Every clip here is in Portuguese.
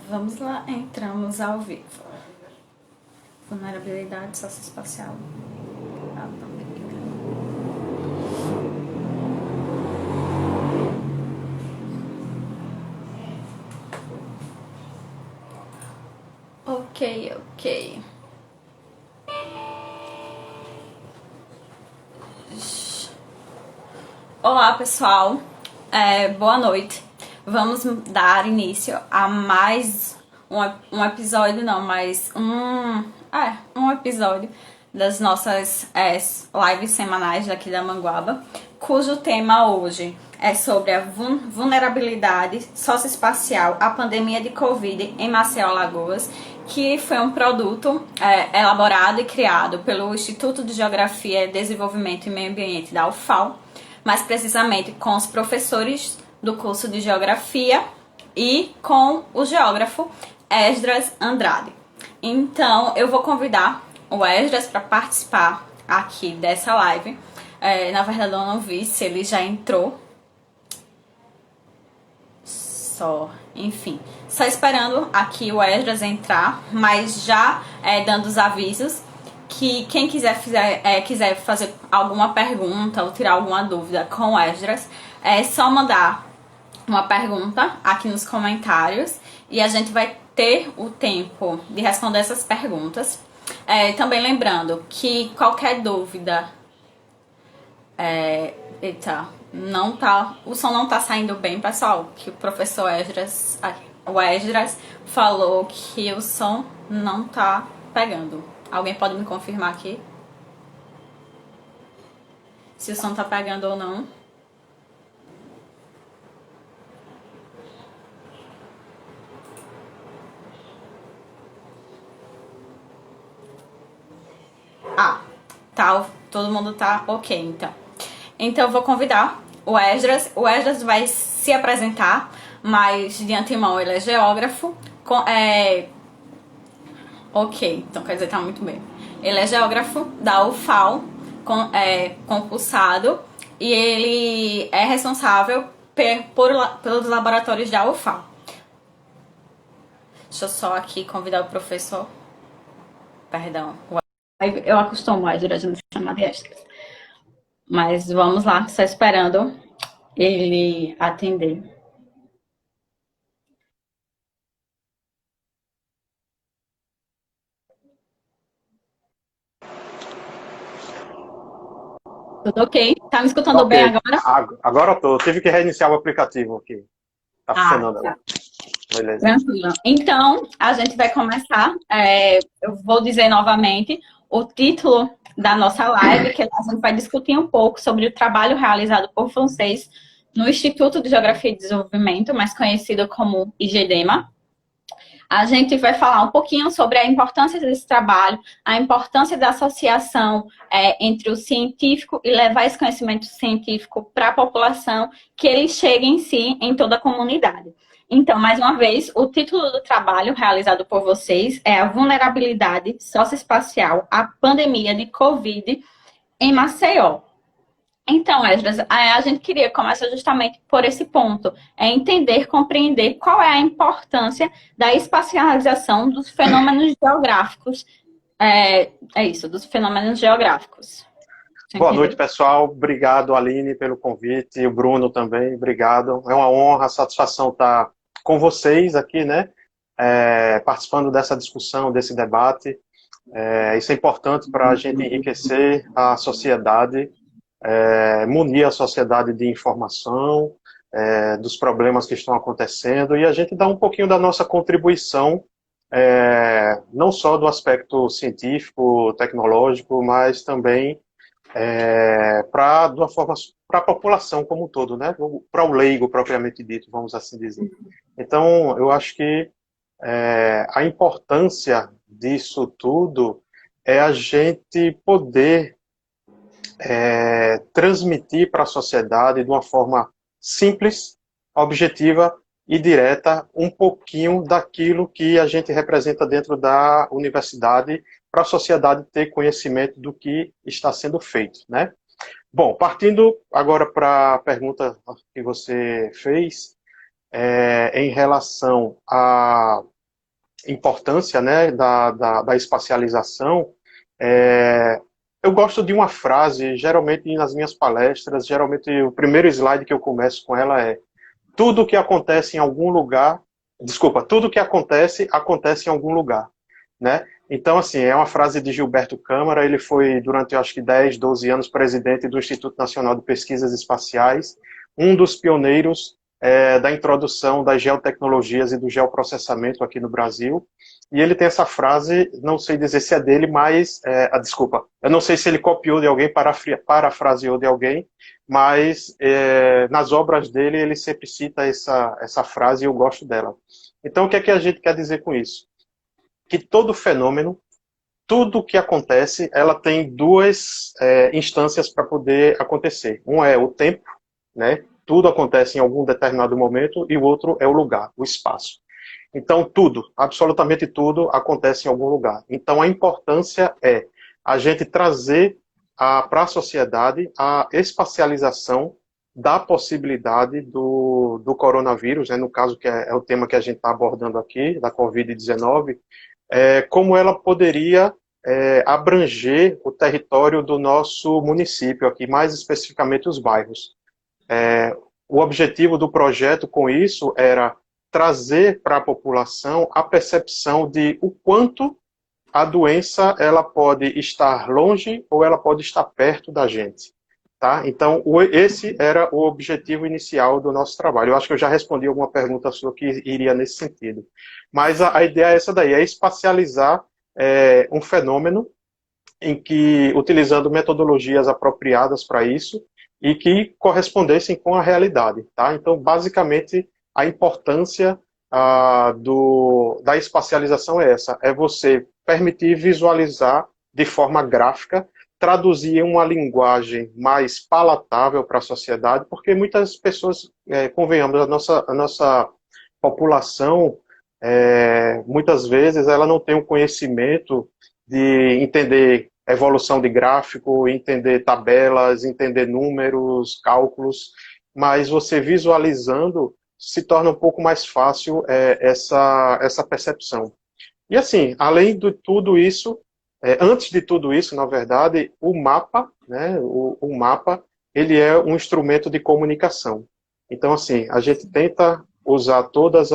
Vamos lá, entramos ao vivo. Vulnerabilidade socioespacial. Ok. Olá, pessoal. Boa noite. Vamos dar início a mais um episódio, não, mas um episódio das nossas lives semanais daqui da Manguaba, cujo tema hoje é sobre a vulnerabilidade socioespacial à pandemia de Covid em Maceió, Alagoas, que foi um produto elaborado e criado pelo Instituto de Geografia, Desenvolvimento e Meio Ambiente da UFAL, mais precisamente com os professores do curso de Geografia e com o geógrafo Esdras Andrade. Então, eu vou convidar o Esdras para participar aqui dessa live. Na verdade, eu não vi se ele já entrou. Só esperando aqui o Esdras entrar, mas já dando os avisos que quem quiser fazer alguma pergunta ou tirar alguma dúvida com o Esdras, é só mandar uma pergunta aqui nos comentários e a gente vai ter o tempo de responder essas perguntas. Também lembrando que qualquer dúvida... o som não tá saindo bem, pessoal, que o professor Esdras falou que o som não tá pegando. Alguém pode me confirmar aqui? Se o som tá pegando ou não. Todo mundo tá ok, então. Então eu vou convidar o Esdras. O Esdras vai se apresentar, mas de antemão ele é geógrafo. Ok, então quer dizer, tá muito bem. Ele é geógrafo da UFAL, concursado, e ele é responsável pelos laboratórios da UFAL. Deixa eu só aqui convidar o professor. Perdão. Eu acostumo a Esdras me chamar de Esdras. Mas vamos lá, só esperando ele atender. Tudo ok? Tá me escutando bem agora? Agora eu tô. Tive que reiniciar o aplicativo aqui. Tá funcionando agora. Beleza. Tranquilo. Então, a gente vai começar. Eu vou dizer novamente o título da nossa live, que a gente vai discutir um pouco sobre o trabalho realizado por vocês no Instituto de Geografia e Desenvolvimento, mais conhecido como IGDEMA. A gente vai falar um pouquinho sobre a importância desse trabalho, a importância da associação entre o científico e levar esse conhecimento científico para a população, que ele chegue em si, em toda a comunidade. Então, mais uma vez, o título do trabalho realizado por vocês é a vulnerabilidade socioespacial à pandemia de Covid em Maceió. Então, Esdras, a gente queria começar justamente por esse ponto, entender, compreender qual é a importância da espacialização dos fenômenos geográficos. Dos fenômenos geográficos. Boa noite, pessoal. Obrigado, Aline, pelo convite, e o Bruno também, obrigado. É uma honra, satisfação estar com vocês aqui, né? Participando dessa discussão, desse debate. Isso é importante para a gente enriquecer a sociedade, munir a sociedade de informação, dos problemas que estão acontecendo, e a gente dá um pouquinho da nossa contribuição, não só do aspecto científico, tecnológico, mas também para a população como um todo, né? Para o leigo propriamente dito, vamos assim dizer. Então, eu acho que a importância disso tudo é a gente poder transmitir para a sociedade de uma forma simples, objetiva e direta um pouquinho daquilo que a gente representa dentro da universidade para a sociedade ter conhecimento do que está sendo feito, né? Bom, partindo agora para a pergunta que você fez, em relação a importância, né, da espacialização, eu gosto de uma frase, geralmente nas minhas palestras, geralmente o primeiro slide que eu começo com ela é: tudo que acontece em algum lugar, desculpa, tudo que acontece, acontece em algum lugar, né? Então, assim, é uma frase de Gilberto Câmara. Ele foi, durante, acho que 10, 12 anos, presidente do Instituto Nacional de Pesquisas Espaciais, um dos pioneiros da introdução das geotecnologias e do geoprocessamento aqui no Brasil. E ele tem essa frase, não sei dizer se é dele, mas, desculpa, eu não sei se ele copiou de alguém, parafraseou de alguém, mas nas obras dele ele sempre cita essa frase e eu gosto dela. Então, o que é que a gente quer dizer com isso? Que todo fenômeno, tudo que acontece, ela tem duas instâncias para poder acontecer. Um é o tempo, né? Tudo acontece em algum determinado momento, e o outro é o lugar, o espaço. Então, tudo, absolutamente tudo, acontece em algum lugar. Então, a importância é a gente trazer para a sociedade a espacialização da possibilidade do coronavírus, né? No caso, que é o tema que a gente está abordando aqui, da Covid-19, como ela poderia abranger o território do nosso município aqui, mais especificamente os bairros. O objetivo do projeto com isso era trazer para a população a percepção de o quanto a doença ela pode estar longe ou ela pode estar perto da gente. Tá? Então, esse era o objetivo inicial do nosso trabalho. Eu acho que eu já respondi alguma pergunta sua que iria nesse sentido. Mas a ideia é essa daí, é espacializar um fenômeno em que, utilizando metodologias apropriadas para isso, e que correspondessem com a realidade. Tá? Então, basicamente, a importância da espacialização é essa, é você permitir visualizar de forma gráfica, traduzir em uma linguagem mais palatável para a sociedade, porque muitas pessoas, convenhamos, a nossa população, muitas vezes, ela não tem o conhecimento de entender evolução de gráfico, entender tabelas, entender números, cálculos, mas você visualizando se torna um pouco mais fácil essa percepção. E assim, além de tudo isso, antes de tudo isso, na verdade, o mapa, né, o mapa, ele é um instrumento de comunicação. Então, assim, a gente tenta usar todos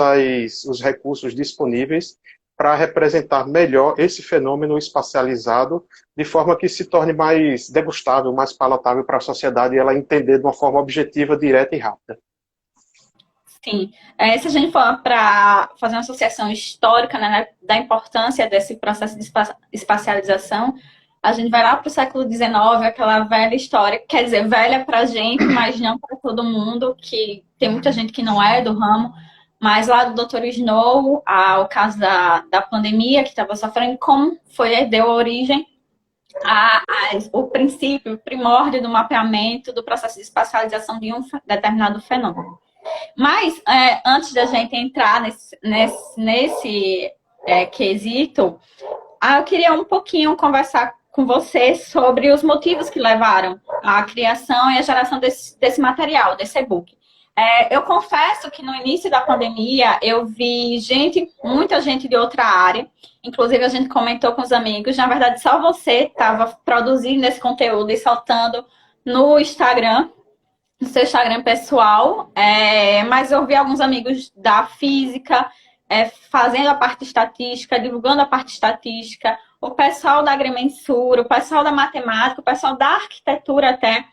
os recursos disponíveis para representar melhor esse fenômeno espacializado, de forma que se torne mais degustável, mais palatável para a sociedade e ela entender de uma forma objetiva, direta e rápida. Sim. Se a gente for para fazer uma associação histórica, né, da importância desse processo de espacialização, a gente vai lá para o século XIX, aquela velha história, quer dizer, velha para a gente, mas não para todo mundo, que tem muita gente que não é do ramo, mas lá do Dr. Snow, o caso da pandemia que estava sofrendo, como deu origem o princípio, o primórdio do mapeamento do processo de espacialização de um determinado fenômeno. Mas, antes da gente entrar nesse quesito, eu queria um pouquinho conversar com você sobre os motivos que levaram à criação e à geração desse material, desse e-book. Eu confesso que no início da pandemia eu vi muita gente de outra área, inclusive a gente comentou com os amigos, na verdade só você estava produzindo esse conteúdo e soltando no Instagram, no seu Instagram pessoal, mas eu vi alguns amigos da física fazendo a parte estatística, divulgando a parte estatística, o pessoal da agrimensura, o pessoal da matemática, o pessoal da arquitetura até.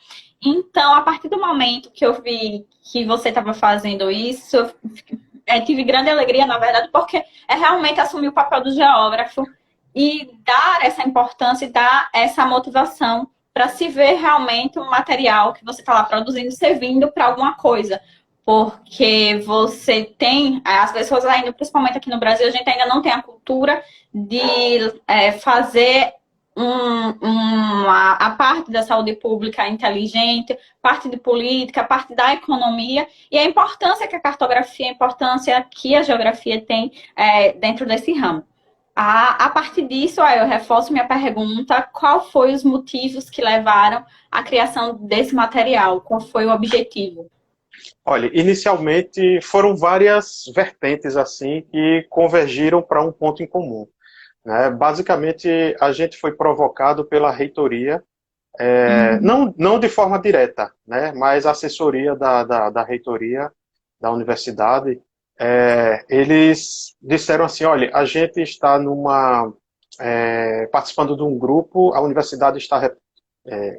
Então, a partir do momento que eu vi que você estava fazendo isso, eu tive grande alegria, na verdade, porque realmente assumir o papel do geógrafo e dar essa importância e dar essa motivação para se ver realmente um material que você está lá produzindo servindo para alguma coisa. Porque você tem, as pessoas ainda, principalmente aqui no Brasil, a gente ainda não tem a cultura de fazer a parte da saúde pública inteligente, parte de política, parte da economia, e a importância que a cartografia, a importância que a geografia tem dentro desse ramo. A partir disso, eu reforço minha pergunta: qual foi os motivos que levaram à criação desse material? Qual foi o objetivo? Olha, inicialmente foram várias vertentes assim que convergiram para um ponto em comum, né? Basicamente, a gente foi provocado pela reitoria, Uhum. não de forma direta, né? Mas a assessoria da reitoria da universidade, eles disseram assim, olha, a gente está participando de um grupo, a universidade está,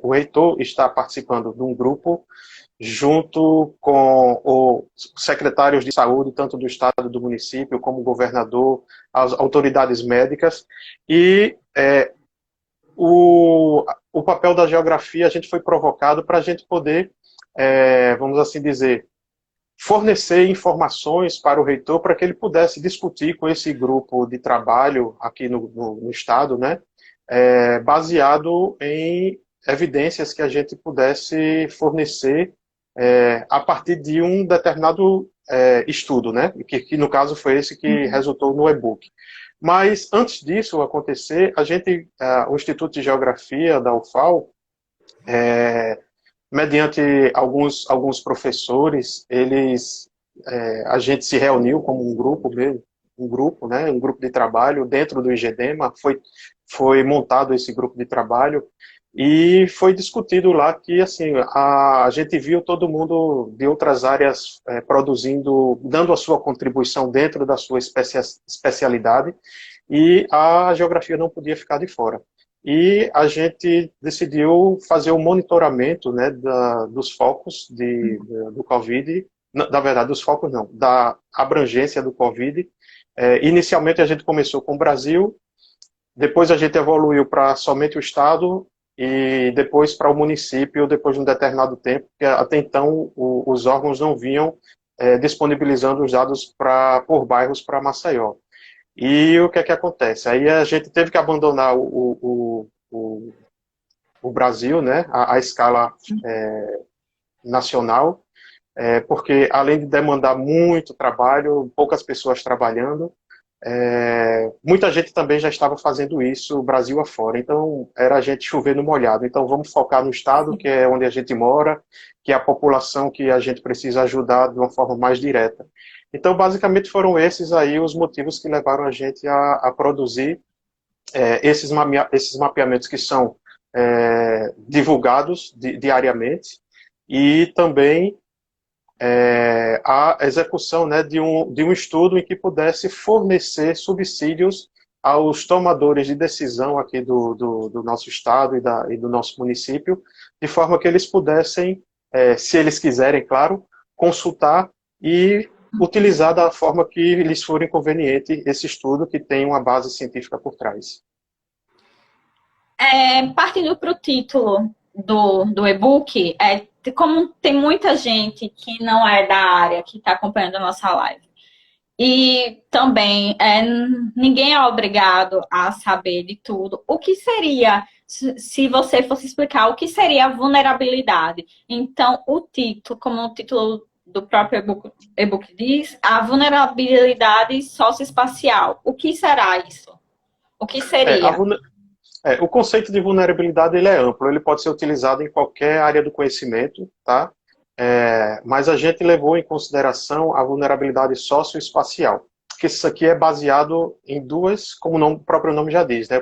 o reitor está participando de um grupo junto com os secretários de saúde, tanto do estado, do município, como o governador, as autoridades médicas, e o papel da geografia a gente foi provocado para a gente poder, vamos assim dizer, fornecer informações para o reitor para que ele pudesse discutir com esse grupo de trabalho aqui no estado, né, baseado em evidências que a gente pudesse fornecer a partir de um determinado estudo, né, que no caso foi esse que Uhum. resultou no e-book. Mas antes disso acontecer, o Instituto de Geografia da UFAL, mediante alguns professores, a gente se reuniu como um grupo mesmo, né, um grupo de trabalho dentro do IGEDEMA, foi montado esse grupo de trabalho e foi discutido lá que assim a gente viu todo mundo de outras áreas produzindo, dando a sua contribuição dentro da sua especialidade e a geografia não podia ficar de fora. E a gente decidiu fazer o monitoramento, né, dos focos do Covid, na verdade, dos focos não, da abrangência do Covid. Inicialmente a gente começou com o Brasil, depois a gente evoluiu para somente o Estado e depois para o município, depois de um determinado tempo, porque até então os órgãos não vinham disponibilizando os dados por bairros para Maceió. E o que é que acontece? Aí a gente teve que abandonar o Brasil, né, a escala nacional, porque além de demandar muito trabalho, poucas pessoas trabalhando, muita gente também já estava fazendo isso Brasil afora. Então era a gente chover no molhado. Então vamos focar no estado, que é onde a gente mora, que é a população que a gente precisa ajudar de uma forma mais direta. Então basicamente foram esses aí os motivos que levaram a gente a produzir esses mapeamentos que são divulgados diariamente e também a execução, né, de um estudo em que pudesse fornecer subsídios aos tomadores de decisão aqui do nosso estado e do nosso município, de forma que eles pudessem, se eles quiserem, claro, consultar e utilizar da forma que lhes for conveniente esse estudo que tem uma base científica por trás. Partindo para o título do e-book, como tem muita gente que não é da área que está acompanhando a nossa live, e também ninguém é obrigado a saber de tudo, o que seria, se você fosse explicar, o que seria a vulnerabilidade? Então, o título, como o título do próprio e-book diz, a vulnerabilidade socioespacial. O que será isso? O que É, a, seria? o conceito de vulnerabilidade ele é amplo, ele pode ser utilizado em qualquer área do conhecimento, tá? Mas a gente levou em consideração a vulnerabilidade socioespacial, que isso aqui é baseado em duas, como o próprio nome já diz, né?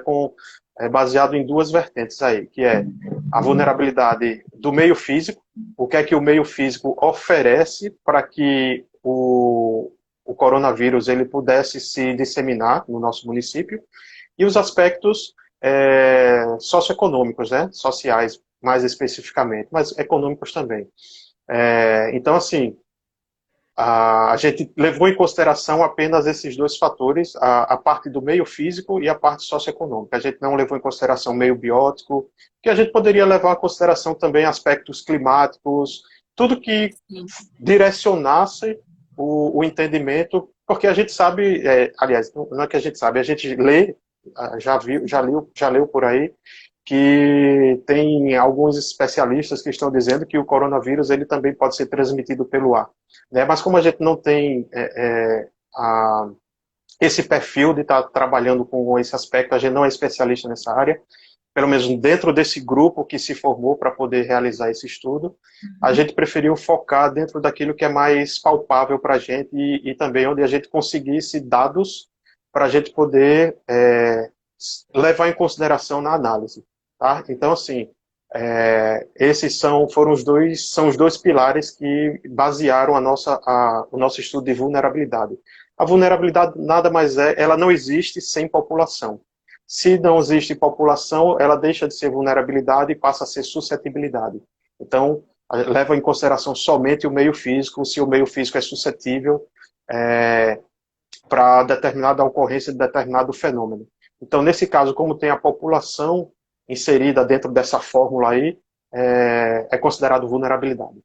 Baseado em duas vertentes aí, que é a vulnerabilidade do meio físico, o que é que o meio físico oferece para que o coronavírus ele pudesse se disseminar no nosso município, e os aspectos socioeconômicos, né? Sociais, mais especificamente, mas econômicos também. Então, assim, a gente levou em consideração apenas esses dois fatores, a parte do meio físico e a parte socioeconômica. A gente não levou em consideração o meio biótico, que a gente poderia levar em consideração também aspectos climáticos, tudo que direcionasse o entendimento, porque a gente sabe, aliás, não é que a gente sabe, a gente lê, já leu por aí, que tem alguns especialistas que estão dizendo que o coronavírus ele também pode ser transmitido pelo ar, né? Mas como a gente não tem esse perfil de estar trabalhando com esse aspecto, a gente não é especialista nessa área, pelo menos dentro desse grupo que se formou para poder realizar esse estudo, a gente preferiu focar dentro daquilo que é mais palpável para a gente e também onde a gente conseguisse dados para a gente poder levar em consideração na análise. Tá? Então, assim, esses foram são os dois pilares que basearam o nosso estudo de vulnerabilidade. A vulnerabilidade nada mais ela não existe sem população. Se não existe população, ela deixa de ser vulnerabilidade e passa a ser suscetibilidade. Então, leva em consideração somente o meio físico, se o meio físico é suscetível para determinada ocorrência de determinado fenômeno. Então, nesse caso, como tem a população inserida dentro dessa fórmula aí, é considerado vulnerabilidade.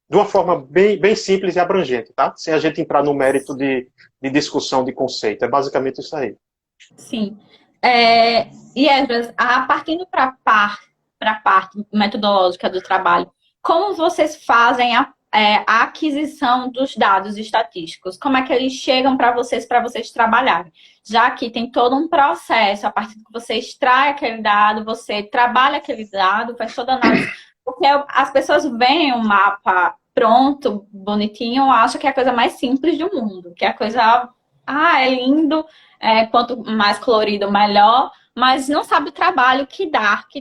De uma forma bem simples e abrangente, tá? Sem a gente entrar no mérito de discussão de conceito. É basicamente isso aí. Sim. E, Esdras, partindo para a parte metodológica do trabalho, como vocês fazem a aquisição dos dados estatísticos? Como é que eles chegam para vocês trabalharem? Já que tem todo um processo, a partir que você extrai aquele dado, você trabalha aquele dado, faz toda a análise. Porque as pessoas veem o mapa pronto, bonitinho, acham que é a coisa mais simples do mundo, que é a coisa, é lindo, quanto mais colorido, melhor, mas não sabe o trabalho que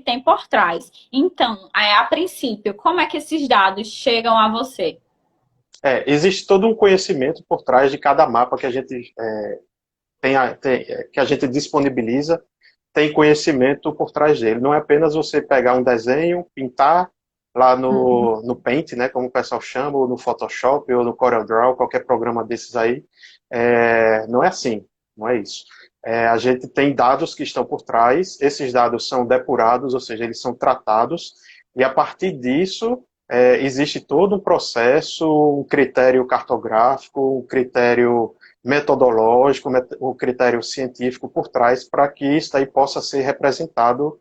tem por trás. Então, a princípio, como é que esses dados chegam a você? Existe todo um conhecimento por trás de cada mapa que a gente que a gente disponibiliza, tem conhecimento por trás dele. Não é apenas você pegar um desenho, pintar lá no Paint, né, como o pessoal chama, ou no Photoshop, ou no CorelDRAW, qualquer programa desses aí. Não é assim, não é isso. A gente tem dados que estão por trás, esses dados são depurados, ou seja, eles são tratados, e a partir disso existe todo um processo, um critério cartográfico, um critério metodológico, um critério científico por trás para que isso aí possa ser representado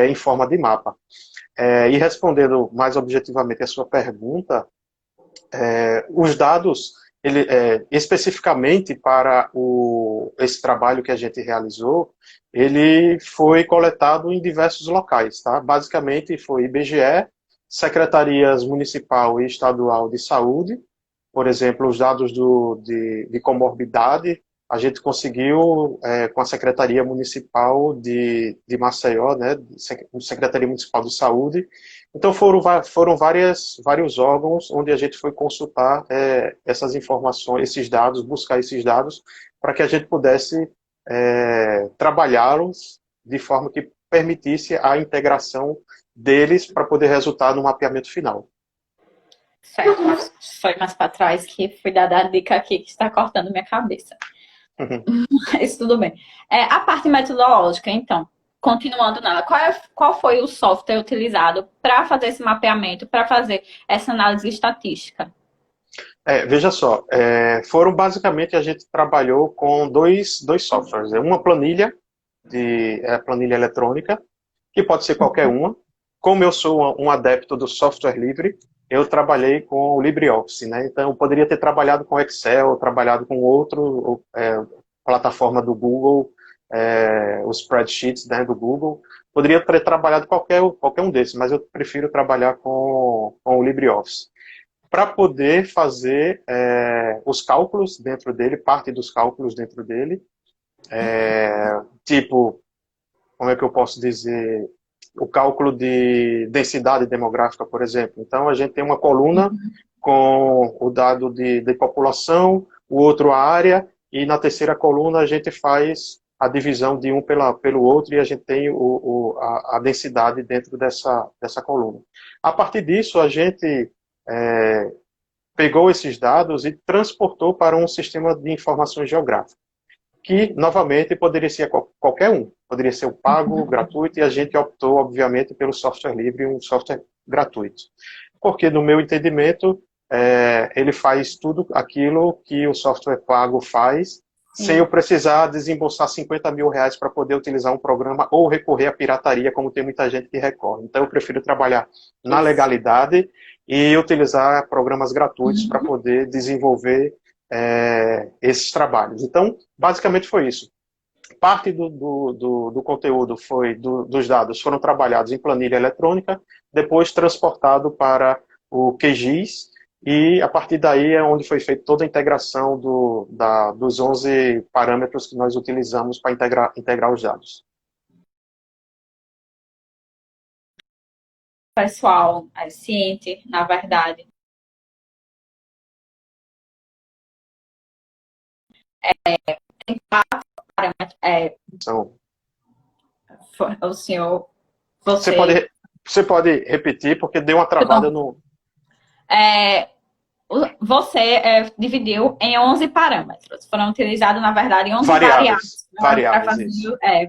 em forma de mapa. E respondendo mais objetivamente a sua pergunta, os dados, especificamente para esse trabalho que a gente realizou, ele foi coletado em diversos locais, tá? Basicamente foi IBGE, secretarias municipal e estadual de saúde, por exemplo, os dados de comorbidade, a gente conseguiu com a Secretaria Municipal de Maceió, né, Secretaria Municipal de Saúde. Então foram vários órgãos onde a gente foi consultar essas informações, esses dados, buscar esses dados, para que a gente pudesse trabalhá-los de forma que permitisse a integração deles para poder resultar no mapeamento final. Certo, mas foi mais para trás que fui dar a dica aqui que está cortando minha cabeça. Mas tudo bem. A parte metodológica, então, continuando nela, qual foi o software utilizado para fazer esse mapeamento, para fazer essa análise estatística? Veja só, basicamente a gente trabalhou com dois softwares. Uma planilha, planilha eletrônica, que pode ser qualquer uma. Como eu sou um adepto do software livre, eu trabalhei com o LibreOffice, né? Então eu poderia ter trabalhado com Excel, trabalhado com outro plataforma do Google, os spreadsheets, né, do Google. Poderia ter trabalhado qualquer um desses, mas eu prefiro trabalhar com o LibreOffice. Para poder fazer os cálculos dentro dele, parte dos cálculos dentro dele, tipo, como é que eu posso dizer, o cálculo de densidade demográfica, por exemplo. Então, a gente tem uma coluna com o dado de população, o outro a área, e na terceira coluna a gente faz a divisão de um pelo outro e a gente tem a densidade dentro dessa coluna. A partir disso, a gente pegou esses dados e transportou para um sistema de informações geográficas, que, novamente, poderia ser qualquer um. Poderia ser o pago, gratuito, e a gente optou, obviamente, pelo software livre, um software gratuito. Porque, no meu entendimento, ele faz tudo aquilo que o software pago faz, sem eu precisar desembolsar 50 mil reais para poder utilizar um programa ou recorrer à pirataria, como tem muita gente que recorre. Então, eu prefiro trabalhar na legalidade e utilizar programas gratuitos para poder desenvolver esses trabalhos. Então, basicamente foi isso. parte do conteúdo dos dados foram trabalhados em planilha eletrônica, depois transportado para o QGIS, e a partir daí é onde foi feita toda a integração dos 11 parâmetros que nós utilizamos para integrar os dados. Pessoal, é ciente, na verdade. Tem quatro parâmetros. Então, O senhor, você pode repetir, porque deu uma travada no... Você dividiu em 11 parâmetros. Foram utilizados, na verdade, 11 variáveis.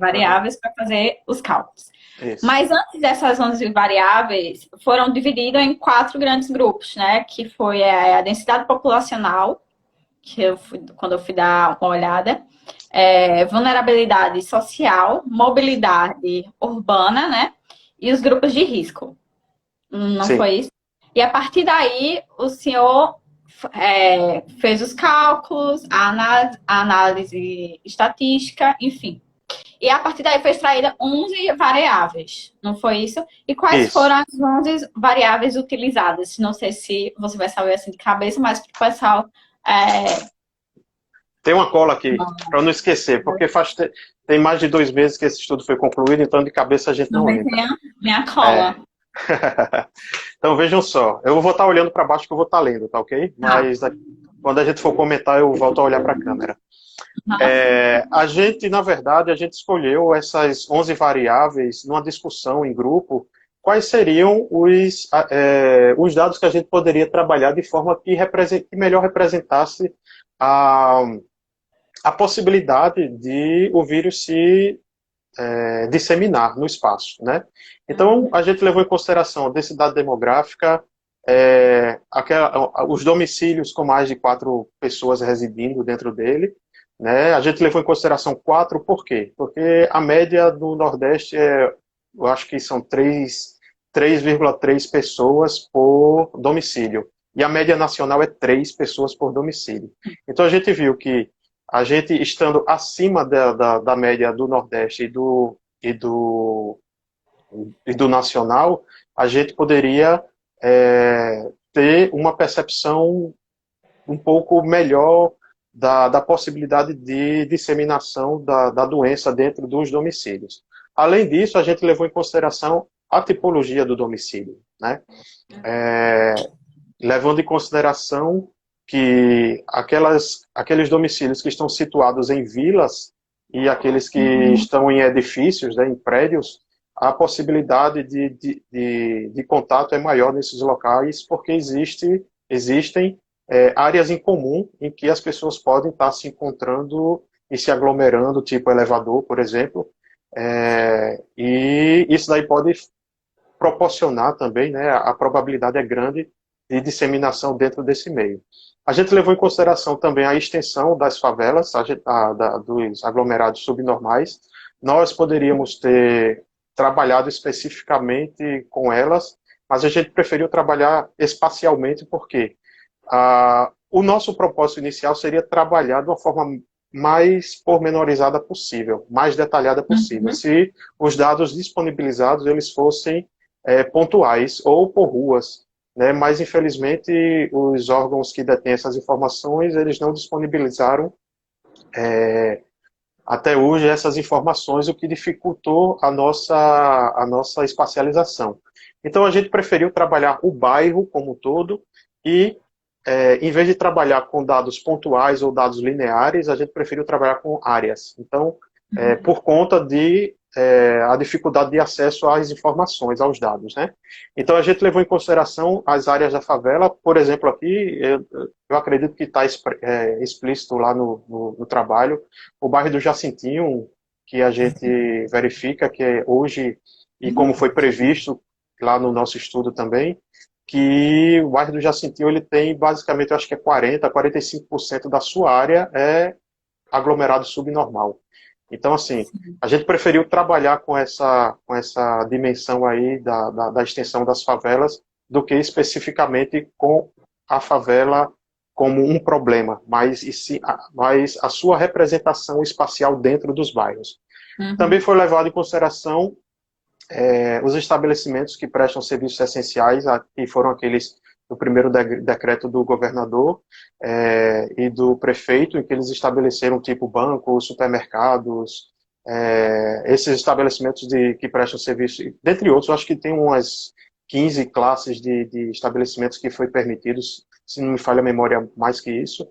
Variáveis para fazer os cálculos. Isso. Mas antes dessas 11 variáveis, foram divididas em 4 grandes grupos, né? Que foi a densidade populacional, quando eu fui dar uma olhada, vulnerabilidade social, mobilidade urbana, né? E os grupos de risco. Não Sim. foi isso? E a partir daí, o senhor fez os cálculos, a análise estatística, enfim. E a partir daí foi extraída 11 variáveis, não foi isso? E quais foram as 11 variáveis utilizadas? Não sei se você vai saber assim de cabeça, mas para o pessoal... Tem uma cola aqui, para não esquecer, porque tem mais de 2 meses que esse estudo foi concluído, então de cabeça a gente não lembra. Minha cola. Então vejam só, eu vou estar olhando para baixo que eu vou estar lendo, tá ok? Mas quando a gente for comentar eu volto a olhar para a câmera. A gente, na verdade, a gente escolheu essas 11 variáveis numa discussão em grupo, quais seriam os dados que a gente poderia trabalhar de forma que melhor representasse a possibilidade de o vírus se disseminar no espaço, né? Então, a gente levou em consideração a densidade demográfica, os domicílios com mais de 4 pessoas residindo dentro dele, né? A gente levou em consideração 4, por quê? Porque a média do Nordeste eu acho que são 3,3 pessoas por domicílio. E a média nacional é 3 pessoas por domicílio. Então, a gente viu que a gente estando acima da média do Nordeste e do nacional, a gente poderia ter uma percepção um pouco melhor da possibilidade de disseminação da doença dentro dos domicílios. Além disso, a gente levou em consideração a tipologia do domicílio, né? Levando em consideração que aqueles domicílios que estão situados em vilas e aqueles que estão em edifícios, né, em prédios, a possibilidade de contato é maior nesses locais, porque existem áreas em comum em que as pessoas podem estar se encontrando e se aglomerando, tipo elevador, por exemplo, e isso daí pode proporcionar também, né, a probabilidade é grande de disseminação dentro desse meio. A gente levou em consideração também a extensão das favelas, dos aglomerados subnormais. Nós poderíamos ter trabalhado especificamente com elas, mas a gente preferiu trabalhar espacialmente porque o nosso propósito inicial seria trabalhar de uma forma mais pormenorizada possível, mais detalhada possível. Se os dados disponibilizados eles fossem pontuais ou por ruas, né? Mas infelizmente os órgãos que detêm essas informações eles não disponibilizaram até hoje essas informações, o que dificultou a nossa espacialização. Então a gente preferiu trabalhar o bairro como um todo e em vez de trabalhar com dados pontuais ou dados lineares, a gente preferiu trabalhar com áreas. Então, por conta a dificuldade de acesso às informações, aos dados, né? Então, a gente levou em consideração as áreas da favela. Por exemplo, aqui, eu acredito que está explícito lá no trabalho, o bairro do Jacintinho, que a gente verifica que hoje, e como foi previsto lá no nosso estudo também, que o bairro do Jacintinho ele tem basicamente, eu acho que é 45% da sua área aglomerado subnormal. Então, assim, a gente preferiu trabalhar com essa dimensão aí da extensão das favelas do que especificamente com a favela como um problema, mas a sua representação espacial dentro dos bairros. Também foi levado em consideração os estabelecimentos que prestam serviços essenciais, que foram aqueles do primeiro decreto do governador e do prefeito, em que eles estabeleceram tipo bancos, supermercados, esses estabelecimentos que prestam serviço, dentre outros, eu acho que tem umas 15 classes de estabelecimentos que foi permitidos, se não me falha a memória, mais que isso,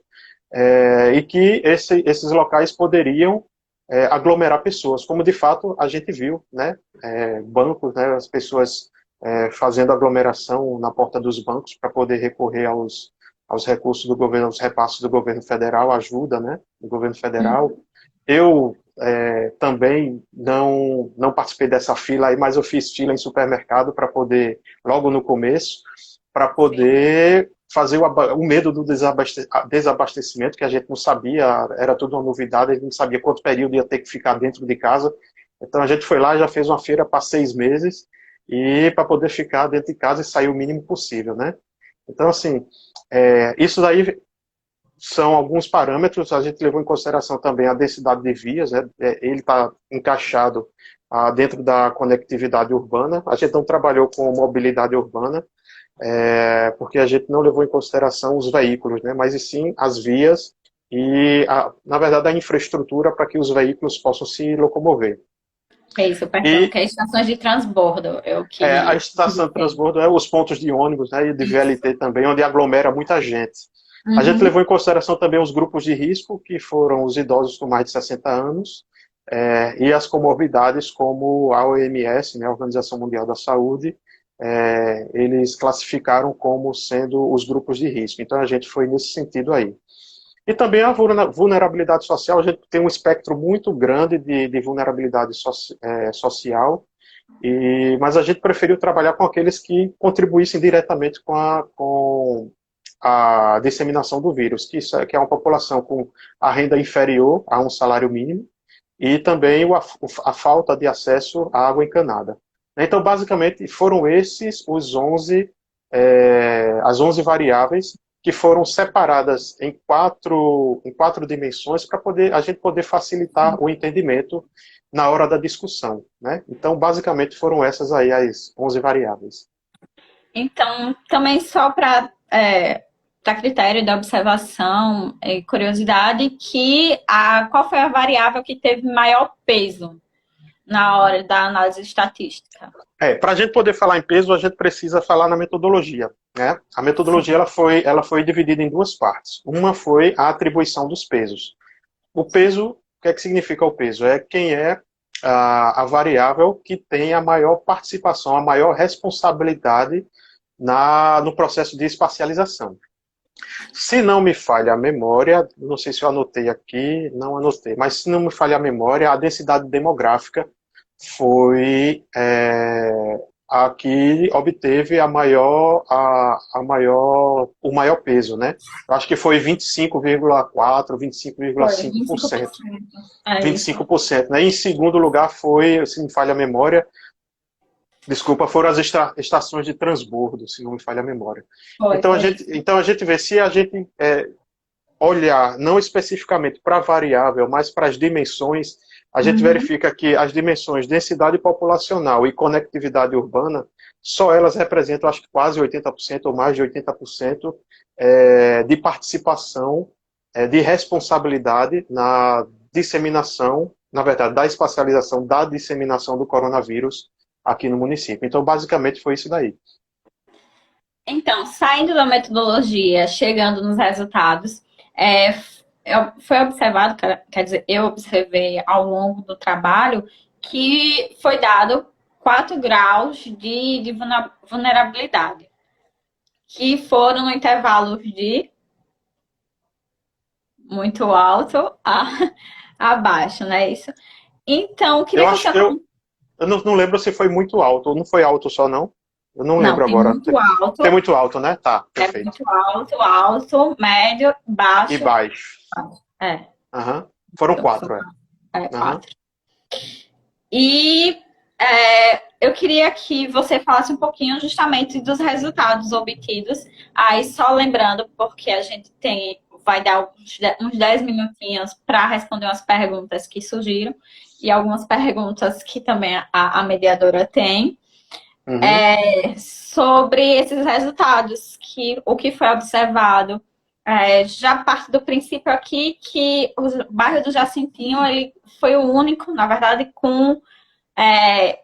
e que esses locais poderiam aglomerar pessoas, como de fato a gente viu, né? Bancos, né? As pessoas fazendo aglomeração na porta dos bancos para poder recorrer aos recursos do governo, aos repasses do governo federal, ajuda, né? Do governo federal. Eu também não participei dessa fila aí, mas eu fiz fila em supermercado para poder, logo no começo, para poder fazer o medo do desabastecimento, que a gente não sabia, era tudo uma novidade, a gente não sabia quanto período ia ter que ficar dentro de casa. Então a gente foi lá, já fez uma feira para 6 meses, e para poder ficar dentro de casa e sair o mínimo possível, né? Então, assim, isso daí são alguns parâmetros, a gente levou em consideração também a densidade de vias, né? Ele está encaixado dentro da conectividade urbana, a gente não trabalhou com mobilidade urbana, porque a gente não levou em consideração os veículos, né? Mas e sim as vias e, na verdade, a infraestrutura para que os veículos possam se locomover. Isso, perdão, que é estações de transbordo. A estação de transbordo os pontos de ônibus, né, e de VLT também, onde aglomera muita gente. A gente levou em consideração também os grupos de risco, que foram os idosos com mais de 60 anos, e as comorbidades, como a OMS, né, a Organização Mundial da Saúde, eles classificaram como sendo os grupos de risco. Então a gente foi nesse sentido aí. E também a vulnerabilidade social, a gente tem um espectro muito grande de vulnerabilidade social, mas a gente preferiu trabalhar com aqueles que contribuíssem diretamente com a disseminação do vírus, que é uma população com a renda inferior a um salário mínimo, e também a falta de acesso à água encanada. Então, basicamente, foram esses as 11 variáveis que foram separadas em quatro dimensões para a gente poder facilitar o entendimento na hora da discussão, né? Então, basicamente, foram essas aí as 11 variáveis. Então, também só para critério da observação e curiosidade, qual foi a variável que teve maior peso na hora da análise estatística? Para a gente poder falar em peso, a gente precisa falar na metodologia, né? A metodologia ela foi dividida em duas partes. Uma foi a atribuição dos pesos. O peso, o que é que significa o peso? É quem é a variável que tem a maior participação, a maior responsabilidade no processo de espacialização. Se não me falha a memória, não sei se eu anotei aqui, não anotei, mas se não me falha a memória, a densidade demográfica foi a que obteve o maior peso, né? Eu acho que foi 25,4%, 25,5%. 25%, né? E em segundo lugar foi, se não me falha a memória, foram as estações de transbordo, se não me falha a memória. Então a gente vê, se a gente olhar não especificamente para a variável, mas para as dimensões, a gente verifica que as dimensões densidade populacional e conectividade urbana, só elas representam, acho que quase 80% ou mais de 80% de participação, de responsabilidade na disseminação, na verdade, da espacialização, da disseminação do coronavírus aqui no município. Então, basicamente, foi isso daí. Então, saindo da metodologia, chegando nos resultados, foi observado, quer dizer, eu observei ao longo do trabalho que foi dado 4 graus de vulnerabilidade, que foram no intervalo de muito alto a baixo, não é isso? Então, queria que eu não lembro se foi muito alto, ou não foi alto só, não? Eu não lembro agora. Muito alto. Tem muito alto, né? Tá, perfeito. Muito alto, médio, baixo. E baixo. Foram 4, 4. E Eu queria que você falasse um pouquinho justamente dos resultados obtidos. Aí, só lembrando, porque a gente vai dar uns 10 minutinhos para responder umas perguntas que surgiram e algumas perguntas que também a mediadora tem. Uhum. Sobre esses resultados, o que foi observado. Já parte do princípio aqui que o bairro do Jacintinho ele foi o único, na verdade, com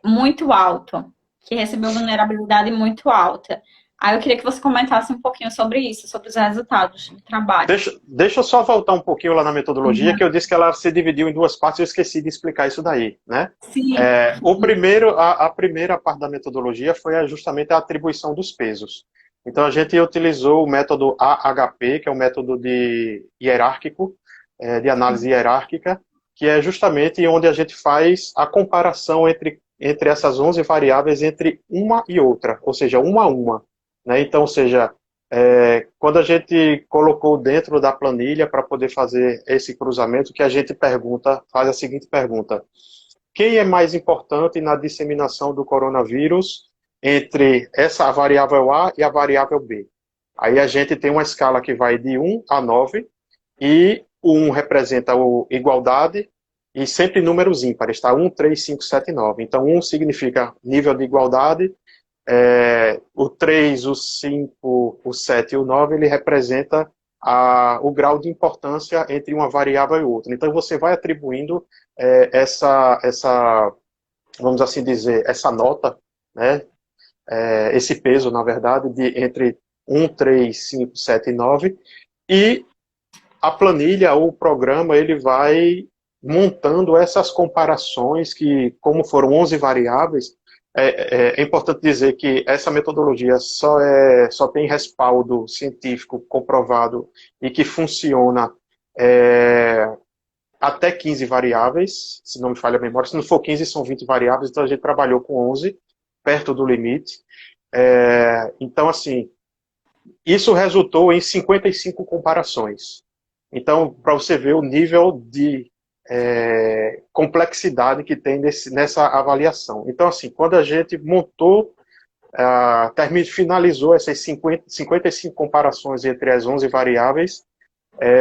muito alto, que recebeu vulnerabilidade muito alta. Aí eu queria que você comentasse um pouquinho sobre isso, sobre os resultados do trabalho. Deixa eu só voltar um pouquinho lá na metodologia, que eu disse que ela se dividiu em duas partes, eu esqueci de explicar isso daí, né? Sim. A primeira parte da metodologia foi justamente a atribuição dos pesos. Então, a gente utilizou o método AHP, que é um método hierárquico, de análise hierárquica, que é justamente onde a gente faz a comparação entre essas 11 variáveis entre uma e outra, ou seja, uma a uma. Né? Então, ou seja, quando a gente colocou dentro da planilha para poder fazer esse cruzamento, que a gente faz a seguinte pergunta: quem é mais importante na disseminação do coronavírus entre essa variável A e a variável B? Aí a gente tem uma escala que vai de 1 a 9, e o 1 representa a igualdade, e sempre números ímpares, tá? 1, 3, 5, 7, 9. Então, 1 significa nível de igualdade, o 3, o 5, o 7 e o 9, ele representa o grau de importância entre uma variável e outra. Então, você vai atribuindo vamos assim dizer, essa nota, né, esse peso, na verdade, entre 1, 3, 5, 7 e 9, e a planilha ou o programa, ele vai montando essas comparações que, como foram 11 variáveis, é importante dizer que essa metodologia só tem respaldo científico comprovado e que funciona até 15 variáveis, se não me falha a memória. Se não for 15, são 20 variáveis, então a gente trabalhou com 11, perto do limite. Então, assim, isso resultou em 55 comparações. Então, para você ver o nível de complexidade que tem nessa avaliação. Então, assim, quando a gente montou, finalizou essas 55 comparações entre as 11 variáveis,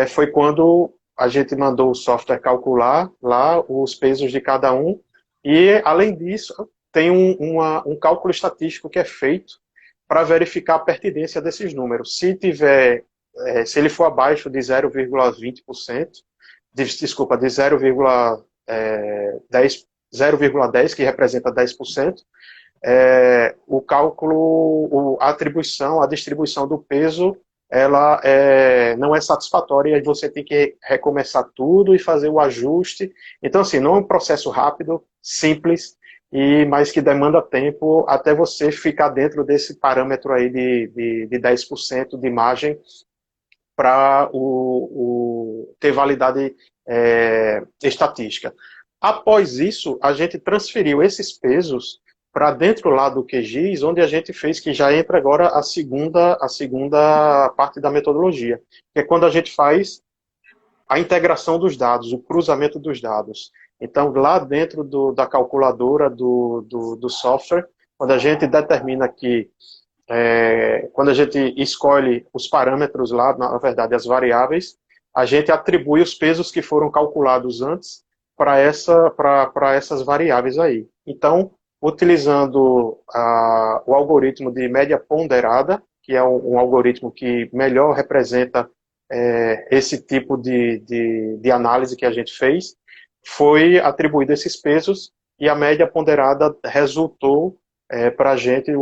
foi quando a gente mandou o software calcular lá os pesos de cada um, e, além disso, tem um cálculo estatístico que é feito para verificar a pertinência desses números. Se ele for abaixo de 0,20%, desculpa, de 0,10, que representa 10%, o cálculo, a atribuição, a distribuição do peso, ela não é satisfatória, e você tem que recomeçar tudo e fazer o ajuste. Então, assim, não é um processo rápido, simples, mas que demanda tempo até você ficar dentro desse parâmetro aí de 10% de margem para ter validade estatística. Após isso, a gente transferiu esses pesos para dentro lá do QGIS, onde a gente fez, que já entra agora a segunda parte da metodologia, que é quando a gente faz a integração dos dados, o cruzamento dos dados. Então, lá dentro da calculadora do software, quando a gente determina que quando a gente escolhe os parâmetros lá, na verdade, as variáveis, a gente atribui os pesos que foram calculados antes para essas variáveis aí. Então, utilizando o algoritmo de média ponderada, que é um algoritmo que melhor representa esse tipo de análise que a gente fez, foi atribuído esses pesos, e a média ponderada resultou para a gente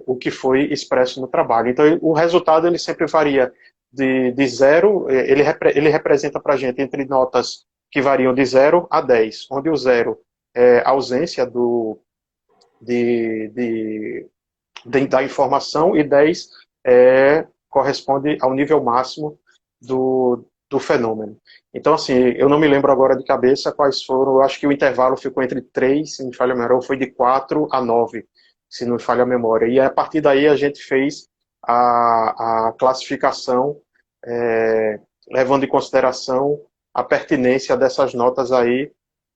o que foi expresso no trabalho. Então, o resultado ele sempre varia de 0, ele representa para a gente entre notas que variam de 0 a 10, onde o 0 é a ausência da informação, e 10 corresponde ao nível máximo do fenômeno. Então, assim, eu não me lembro agora de cabeça quais foram, eu acho que o intervalo ficou entre 3, se não me falha a memória, ou foi de 4 a 9, se não me falha a memória. E a partir daí a gente fez a classificação, levando em consideração a pertinência dessas notas aí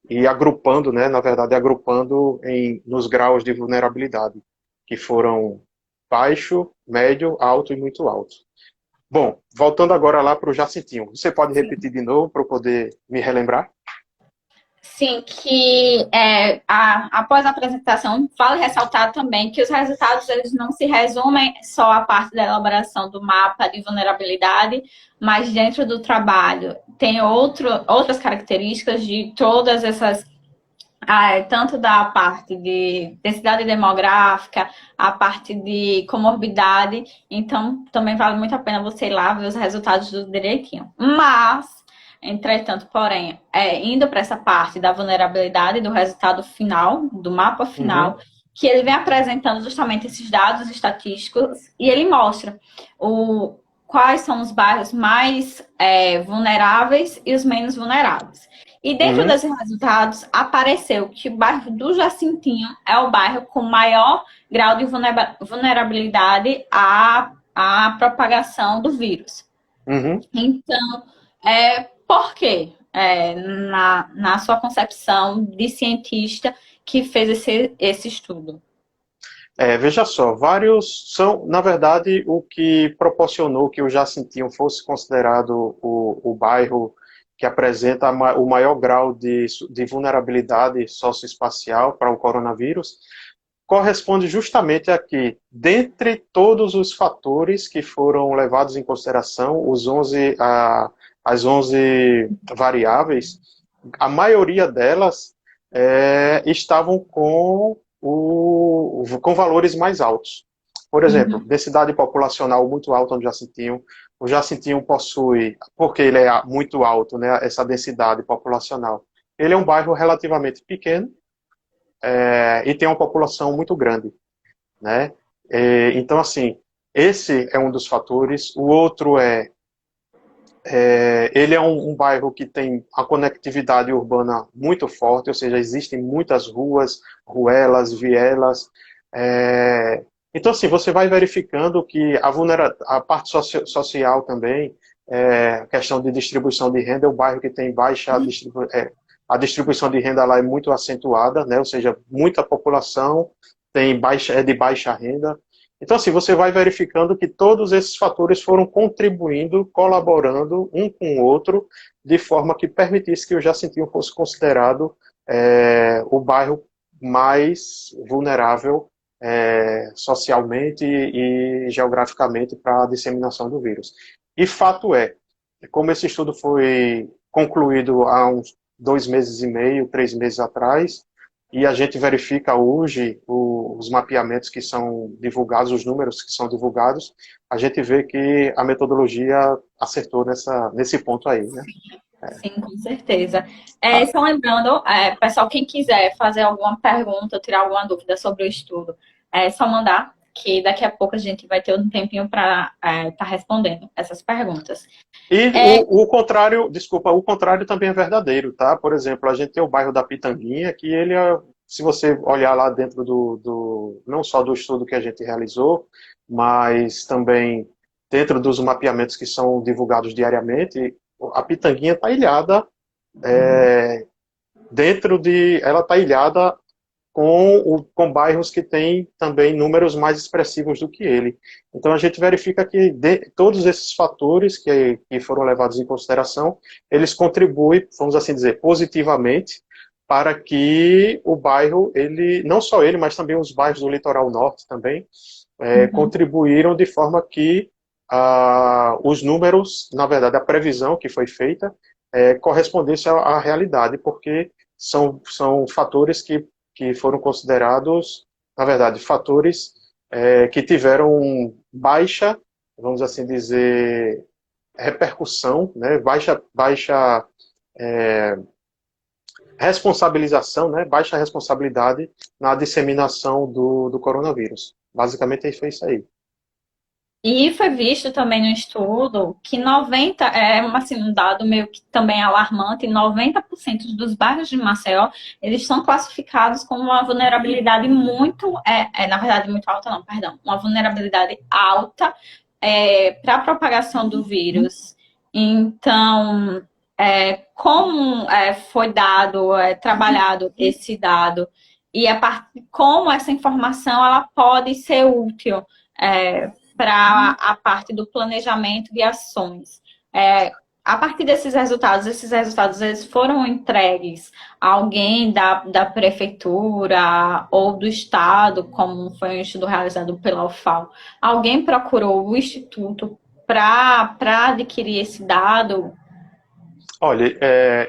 e agrupando, né, na verdade, agrupando nos graus de vulnerabilidade, que foram baixo, médio, alto e muito alto. Bom, voltando agora lá para o Jacintinho, você pode repetir de novo para eu poder me relembrar? Sim, que após a apresentação, vale ressaltar também que os resultados eles não se resumem só à parte da elaboração do mapa de vulnerabilidade, mas dentro do trabalho tem outras características de todas essas, tanto da parte de densidade demográfica, a parte de comorbidade, então também vale muito a pena você ir lá ver os resultados do direitinho. Mas entretanto, porém, indo para essa parte da vulnerabilidade, do resultado final, do mapa final, que ele vem apresentando justamente esses dados estatísticos e ele mostra quais são os bairros mais vulneráveis e os menos vulneráveis. E dentro desses resultados, apareceu que o bairro do Jacintinho é o bairro com maior grau de vulnerabilidade à propagação do vírus. Então, por quê? Na sua concepção de cientista que fez esse estudo? Veja só, vários são, na verdade, o que proporcionou que o Jacintinho fosse considerado o bairro que apresenta o maior grau de vulnerabilidade socioespacial para o coronavírus, corresponde justamente a que, dentre todos os fatores que foram levados em consideração, as 11 variáveis, a maioria delas estavam com valores mais altos. Por exemplo, densidade populacional muito alta no Jacintinho. O Jacintinho possui, porque ele é muito alto, né, essa densidade populacional, ele é um bairro relativamente pequeno e tem uma população muito grande, né? Então, assim, esse é um dos fatores. O outro ele é um bairro que tem a conectividade urbana muito forte, ou seja, existem muitas ruas, ruelas, vielas. Então, assim, você vai verificando que a parte social também, a questão de distribuição de renda, é um bairro que tem a distribuição de renda lá é muito acentuada, né? Ou seja, muita população é de baixa renda. Então, assim, você vai verificando que todos esses fatores foram contribuindo, colaborando um com o outro, de forma que permitisse que o Jacintinho fosse considerado o bairro mais vulnerável socialmente e geograficamente para a disseminação do vírus. E fato como esse estudo foi concluído há uns 2 meses e meio, 3 meses atrás, e a gente verifica hoje os mapeamentos que são divulgados, os números que são divulgados, a gente vê que a metodologia acertou nesse ponto aí, né? Sim, com certeza. Só lembrando, pessoal, quem quiser fazer alguma pergunta, tirar alguma dúvida sobre o estudo, é só mandar, que daqui a pouco a gente vai ter um tempinho para estar respondendo essas perguntas. E o contrário, desculpa, o contrário também é verdadeiro, tá? Por exemplo, a gente tem o bairro da Pitanguinha, que ele se você olhar lá dentro não só do estudo que a gente realizou, mas também dentro dos mapeamentos que são divulgados diariamente, a Pitanguinha está ilhada ela está ilhada com bairros que têm também números mais expressivos do que ele. Então a gente verifica que todos esses fatores que foram levados em consideração, eles contribuem, vamos assim dizer, positivamente para que o bairro, não só ele, mas também os bairros do litoral norte também, contribuíram de forma que os números, na verdade, a previsão que foi feita, correspondesse à realidade, porque são fatores que foram considerados, na verdade, fatores que tiveram baixa, vamos assim dizer, repercussão, né? baixa responsabilização, né? Baixa responsabilidade na disseminação do coronavírus. Basicamente foi isso aí. E foi visto também no estudo que um dado meio que também alarmante, 90% dos bairros de Maceió, eles são classificados com uma vulnerabilidade na verdade muito alta não, perdão, uma vulnerabilidade alta para a propagação do vírus. Então, como foi dado, trabalhado esse dado e como essa informação ela pode ser útil para a parte do planejamento de ações. A partir esses resultados eles foram entregues a alguém da prefeitura ou do estado, como foi um estudo realizado pela UFAL. Alguém procurou o instituto para adquirir esse dado? Olha,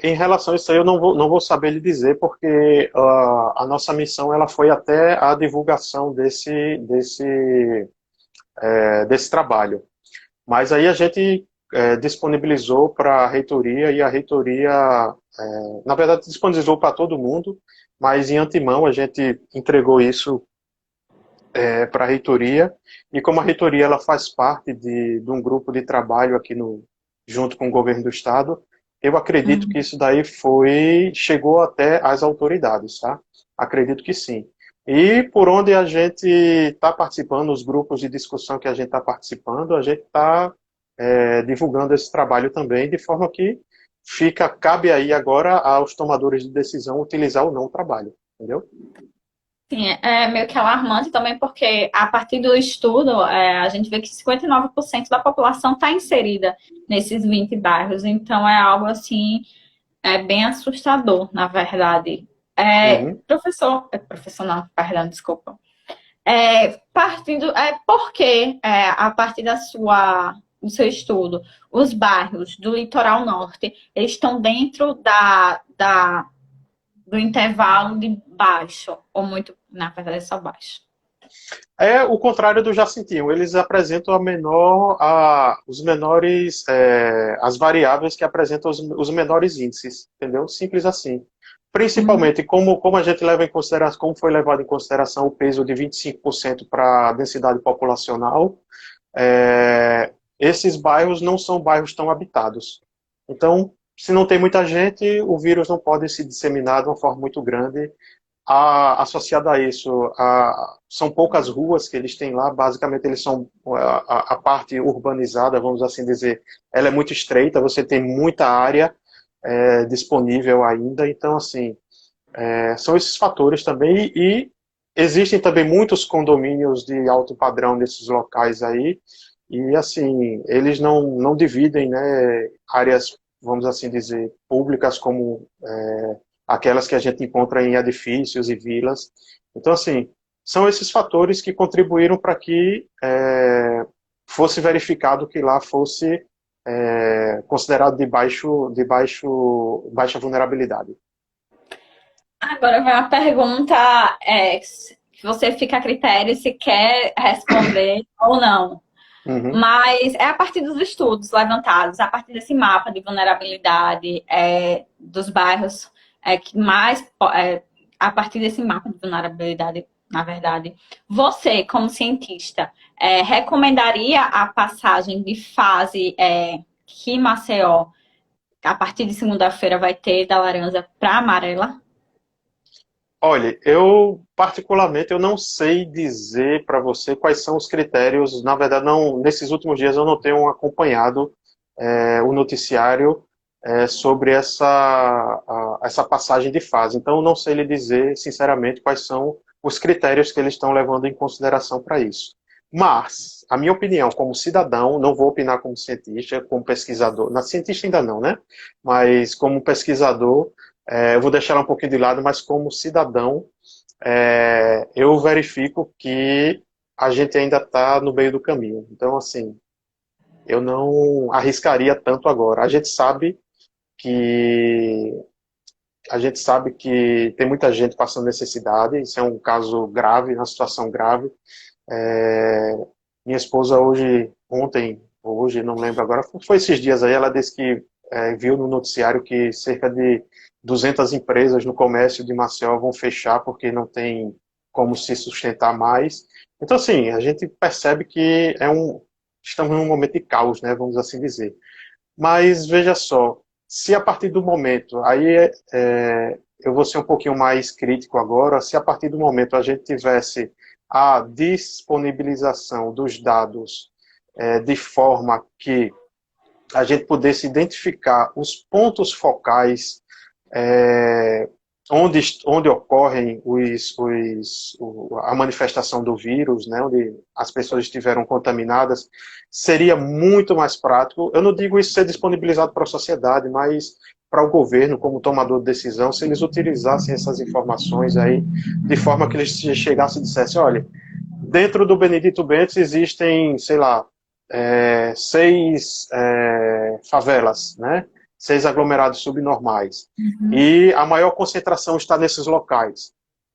em relação a isso aí eu não vou saber lhe dizer, porque a nossa missão ela foi até a divulgação desse trabalho. Mas aí a gente disponibilizou para a reitoria e a reitoria, na verdade, disponibilizou para todo mundo, mas em antemão a gente entregou isso para a reitoria. E como a reitoria ela faz parte de um grupo de trabalho aqui junto com o governo do estado, eu acredito que isso daí chegou até as autoridades, tá? Acredito que sim. E por onde a gente está participando, os grupos de discussão que a gente está participando, a gente está divulgando esse trabalho também, de forma que cabe aí agora aos tomadores de decisão utilizar ou não o trabalho, entendeu? Sim, é meio que alarmante também, porque a partir do estudo, a gente vê que 59% da população está inserida nesses 20 bairros, então é algo assim, bem assustador, na verdade. Uhum. Professor não, perdão, desculpa. Por que, a partir do seu estudo, os bairros do litoral norte eles estão dentro do intervalo de baixo, ou muito, na verdade, é só baixo? É o contrário do Jacintinho. Eles apresentam os menores, as variáveis que apresentam os menores índices, entendeu? Simples assim. Principalmente, como a gente leva em consideração, como foi levado em consideração o peso de 25% para a densidade populacional, esses bairros não são bairros tão habitados. Então, se não tem muita gente, o vírus não pode se disseminar de uma forma muito grande. Associado a isso, são poucas ruas que eles têm lá, basicamente eles são a parte urbanizada, vamos assim dizer, ela é muito estreita, você tem muita área disponível ainda, então assim, são esses fatores também, e existem também muitos condomínios de alto padrão nesses locais aí, e assim, eles não dividem, né, áreas, vamos assim dizer, públicas como aquelas que a gente encontra em edifícios e vilas. Então, assim, são esses fatores que contribuíram para que fosse verificado que lá fosse considerado de baixa vulnerabilidade. Agora vai uma pergunta que você fica a critério se quer responder ou não. Uhum. Mas é a partir dos estudos levantados, a partir desse mapa de vulnerabilidade dos bairros que mais, a partir desse mapa de vulnerabilidade, na verdade, você, como cientista, recomendaria a passagem de fase que Maceió, a partir de segunda-feira, vai ter da laranja para amarela? Olha, particularmente eu não sei dizer para você quais são os critérios. Na verdade, não, nesses últimos dias eu não tenho acompanhado o noticiário sobre essa passagem de fase. Então, eu não sei lhe dizer, sinceramente, quais são os critérios que eles estão levando em consideração para isso. Mas, a minha opinião como cidadão, não vou opinar como cientista, como pesquisador. Na cientista ainda não, né? Mas como pesquisador, eu vou deixar ela um pouquinho de lado, mas como cidadão, eu verifico que a gente ainda está no meio do caminho. Então, assim, eu não arriscaria tanto agora. A gente sabe que tem muita gente passando necessidade, isso é um caso grave, uma situação grave. Minha esposa hoje, não lembro agora, foi esses dias aí, ela disse que viu no noticiário que cerca de 200 empresas no comércio de Maceió vão fechar porque não tem como se sustentar mais. Então, assim, a gente percebe que estamos num momento de caos, né, vamos assim dizer. Mas, veja só, se a partir do momento, aí eu vou ser um pouquinho mais crítico agora, se a partir do momento a gente tivesse a disponibilização dos dados de forma que a gente pudesse identificar os pontos focais onde ocorrem a manifestação do vírus, né, onde as pessoas estiveram contaminadas, seria muito mais prático. Eu não digo isso ser disponibilizado para a sociedade, mas para o governo, como tomador de decisão, se eles utilizassem essas informações aí, de forma que eles chegassem e dissessem, olha, dentro do Benedito Bentes existem, sei lá, 6 favelas, né? 6 aglomerados subnormais. E a maior concentração está nesses locais.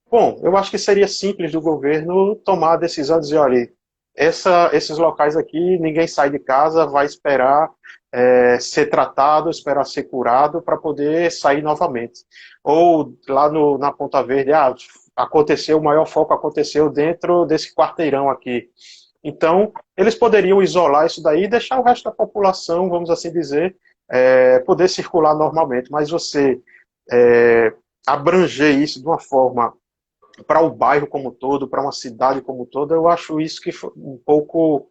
Bom, eu acho que seria simples do governo tomar a decisão de dizer, olha, esses locais aqui, ninguém sai de casa, vai esperar ser tratado, esperar ser curado para poder sair novamente. Ou lá na Ponta Verde, aconteceu, o maior foco aconteceu dentro desse quarteirão aqui. Então, eles poderiam isolar isso daí e deixar o resto da população, vamos assim dizer, poder circular normalmente, mas você abranger isso de uma forma para o bairro como um todo, para uma cidade como um todo, eu acho isso que foi um pouco,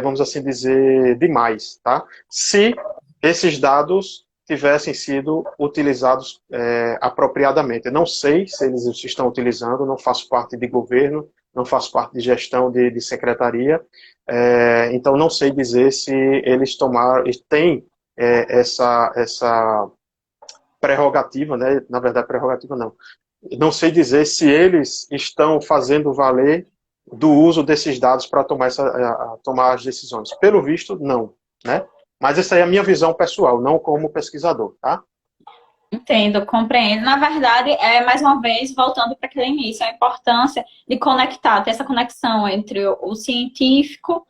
vamos assim dizer, demais, tá? Se esses dados tivessem sido utilizados apropriadamente. Eu não sei se eles estão utilizando, não faço parte de governo, não faço parte de gestão de secretaria, então não sei dizer se eles têm essa prerrogativa, né? Na verdade, prerrogativa não. Não sei dizer se eles estão fazendo valer do uso desses dados para tomar as decisões. Pelo visto, não, né? Mas essa é a minha visão pessoal, não como pesquisador, tá? Entendo, compreendo. Na verdade, mais uma vez, voltando para aquele início, a importância de conectar, ter essa conexão entre o científico,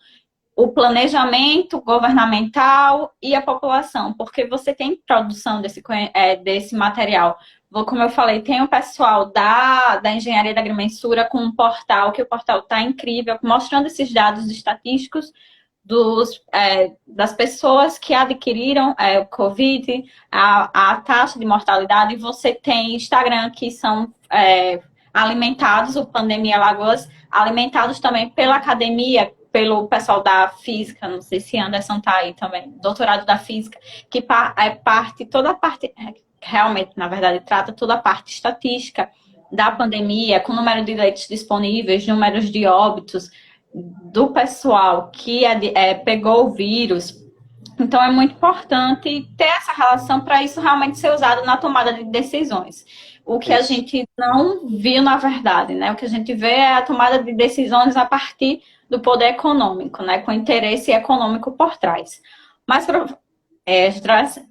o planejamento governamental e a população, porque você tem produção desse material. Como eu falei, tem o pessoal da engenharia da agrimensura com um portal, que o portal está incrível, mostrando esses dados estatísticos das pessoas que adquiriram o Covid, a taxa de mortalidade. Você tem Instagram, que são alimentados, o Pandemia Alagoas, alimentados também pela academia, pelo pessoal da física, não sei se Anderson está aí também, doutorado da física, que toda a parte, realmente, na verdade, trata toda a parte estatística da pandemia, com número de leitos disponíveis, números de óbitos, do pessoal que pegou o vírus. Então, é muito importante ter essa relação para isso realmente ser usado na tomada de decisões. O que a gente não viu, na verdade, né? O que a gente vê é a tomada de decisões a partir do poder econômico, né? Com interesse econômico por trás. Mas,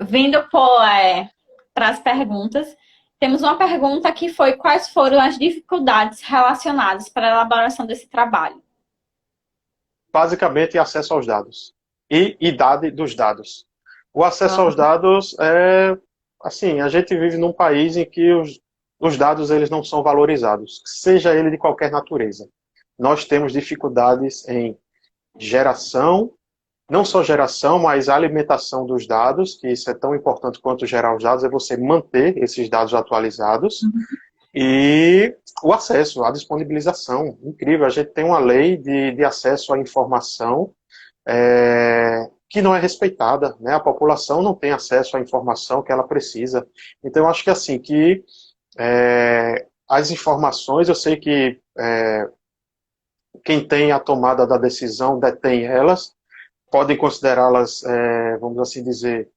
vindo para as perguntas, temos uma pergunta que foi: quais foram as dificuldades relacionadas para a elaboração desse trabalho? Basicamente, acesso aos dados e idade dos dados. O acesso aos dados assim, a gente vive num país em que os dados eles não são valorizados, seja ele de qualquer natureza. Nós temos dificuldades em geração, não só geração, mas alimentação dos dados, que isso é tão importante quanto gerar os dados, é você manter esses dados atualizados. E o acesso, a disponibilização, incrível. A gente tem uma lei de acesso à informação que não é respeitada, né? A população não tem acesso à informação que ela precisa. Então, eu acho que assim, as informações, eu sei que quem tem a tomada da decisão detém elas, podem considerá-las, vamos assim dizer,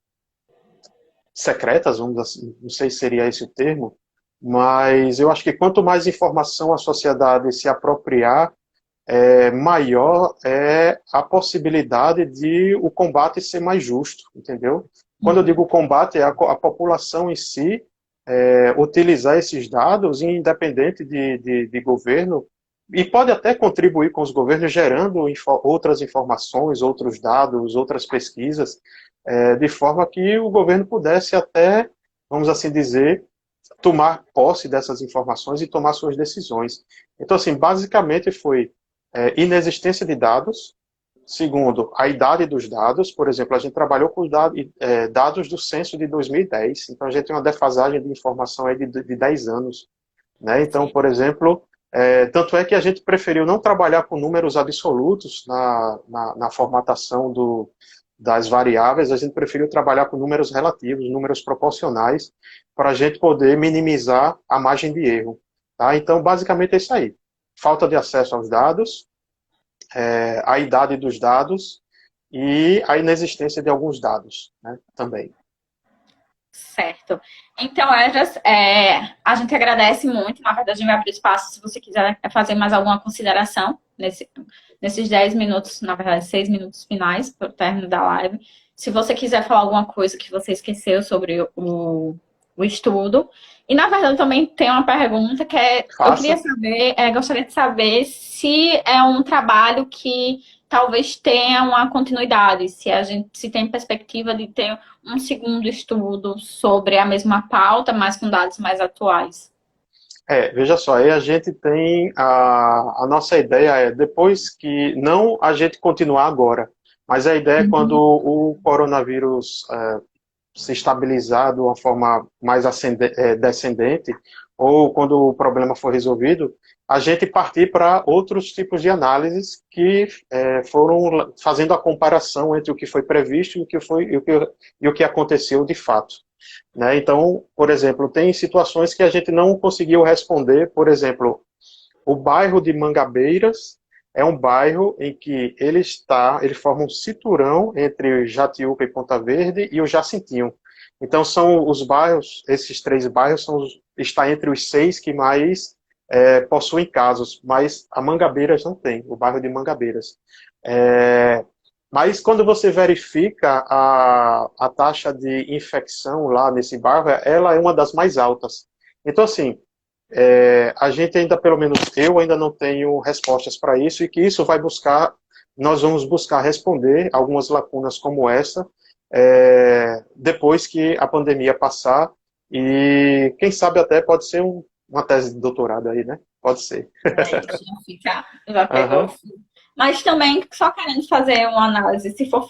secretas, vamos assim, não sei se seria esse o termo, mas eu acho que quanto mais informação a sociedade se apropriar, maior é a possibilidade de o combate ser mais justo, entendeu? Quando eu digo combate, é a população em si utilizar esses dados, independente de governo, e pode até contribuir com os governos gerando outras informações, outros dados, outras pesquisas, de forma que o governo pudesse até, vamos assim dizer, tomar posse dessas informações e tomar suas decisões. Então, assim, basicamente foi inexistência de dados. Segundo, a idade dos dados. Por exemplo, a gente trabalhou com dados do censo de 2010, então a gente tem uma defasagem de informação aí de 10 anos. Né? Então, por exemplo, tanto é que a gente preferiu não trabalhar com números absolutos na formatação das variáveis, a gente preferiu trabalhar com números relativos, números proporcionais, para a gente poder minimizar a margem de erro. Tá? Então, basicamente é isso aí. Falta de acesso aos dados, a idade dos dados e a inexistência de alguns dados, né, também. Certo. Então, Esdras, a gente agradece muito. Na verdade, a gente vai abrir espaço se você quiser fazer mais alguma consideração nesses 10 minutos, na verdade, 6 minutos finais para o término da live. Se você quiser falar alguma coisa que você esqueceu sobre o estudo. E, na verdade, também tem uma pergunta que eu queria saber, gostaria de saber se é um trabalho que talvez tenha uma continuidade, se tem perspectiva de ter um segundo estudo sobre a mesma pauta, mas com dados mais atuais. Veja só, aí a gente tem a nossa ideia depois que, não a gente continuar agora, mas a ideia é quando o coronavírus se estabilizar de uma forma mais descendente, ou quando o problema for resolvido, a gente partir para outros tipos de análises que foram fazendo a comparação entre o que foi previsto e o que aconteceu de fato. Né? Então, por exemplo, tem situações que a gente não conseguiu responder. Por exemplo, o bairro de Mangabeiras é um bairro em que ele forma um cinturão entre Jatiúca e Ponta Verde e o Jacintinho. Então, são os bairros, esses 3 bairros está entre os 6 que mais possuem casos, mas a Mangabeiras não tem, o bairro de Mangabeiras. Mas quando você verifica a taxa de infecção lá nesse bairro, ela é uma das mais altas. Então, assim, a gente ainda, pelo menos eu ainda não tenho respostas para isso, e que isso nós vamos buscar responder algumas lacunas como essa, depois que a pandemia passar, e quem sabe até pode ser uma tese de doutorado aí, né? Pode ser. Já pegou. Mas também, só querendo fazer uma análise, se for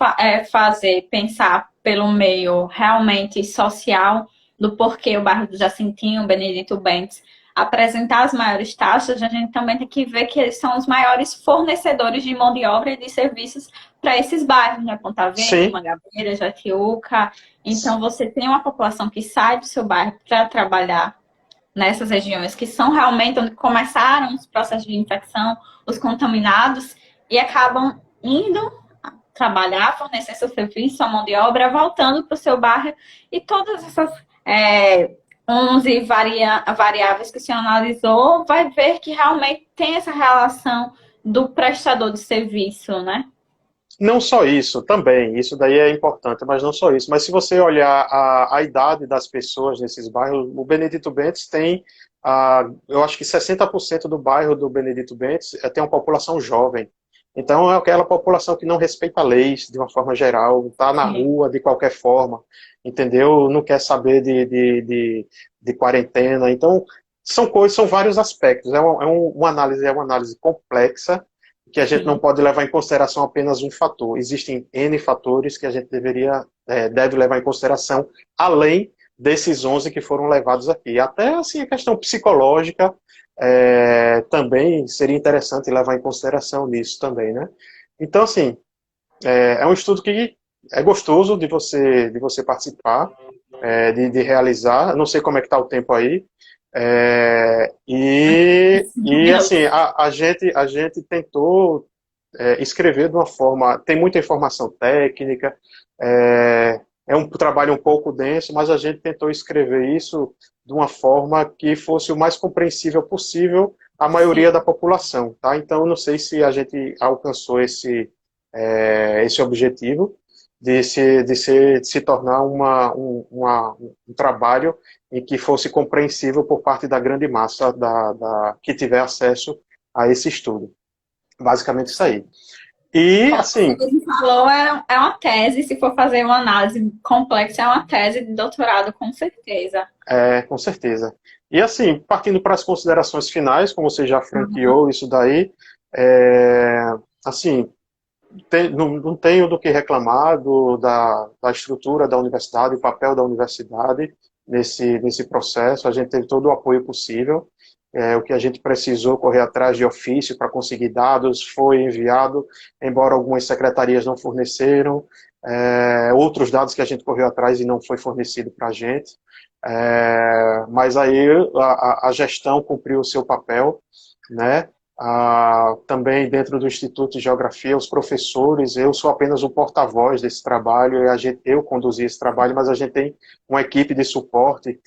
pensar pelo meio realmente social, do porquê o bairro do Jacintinho, o Benedito Bentes, apresentar as maiores taxas, a gente também tem que ver que eles são os maiores fornecedores de mão de obra e de serviços para esses bairros, né? Ponta Verde, Mangabeira, Jatiúca. Então, você tem uma população que sai do seu bairro para trabalhar nessas regiões que são realmente onde começaram os processos de infecção, os contaminados, e acabam indo trabalhar, fornecer seu serviço, sua mão de obra, voltando para o seu bairro, e todas essas 11 variáveis que o senhor analisou, vai ver que realmente tem essa relação do prestador de serviço, né? Não só isso, também, isso daí é importante, mas não só isso. Mas se você olhar a idade das pessoas nesses bairros, o Benedito Bentes tem, eu acho que 60% do bairro do Benedito Bentes tem uma população jovem. Então é aquela população que não respeita leis de uma forma geral, está na rua de qualquer forma, entendeu? Não quer saber de quarentena. Então são vários aspectos. É uma análise complexa, que a gente não pode levar em consideração apenas um fator. Existem N fatores que a gente deve levar em consideração, além desses 11 que foram levados aqui. Até assim, a questão psicológica também seria interessante levar em consideração nisso também, né? Então, assim, é um estudo que é gostoso de você participar, de realizar. Não sei como é que está o tempo aí. Assim, a gente tentou escrever de uma forma, tem muita informação técnica, é um trabalho um pouco denso, mas a gente tentou escrever isso de uma forma que fosse o mais compreensível possível à maioria da população, tá? Então, não sei se a gente alcançou esse objetivo de se tornar um trabalho em que fosse compreensível por parte da grande massa que tiver acesso a esse estudo. Basicamente isso aí. E, assim... Como você falou, é uma tese, se for fazer uma análise complexa, é uma tese de doutorado, com certeza. Com certeza. E, assim, partindo para as considerações finais, como você já franqueou isso daí, assim... não tenho do que reclamar da estrutura da universidade, o papel da universidade nesse processo. A gente teve todo o apoio possível. O que a gente precisou correr atrás de ofício para conseguir dados foi enviado, embora algumas secretarias não forneceram. outros dados que a gente correu atrás e não foi fornecido para a gente. Mas aí a gestão cumpriu o seu papel, né? Também dentro do Instituto de Geografia, os professores, eu sou apenas o porta-voz desse trabalho, eu conduzi esse trabalho, mas a gente tem uma equipe de suporte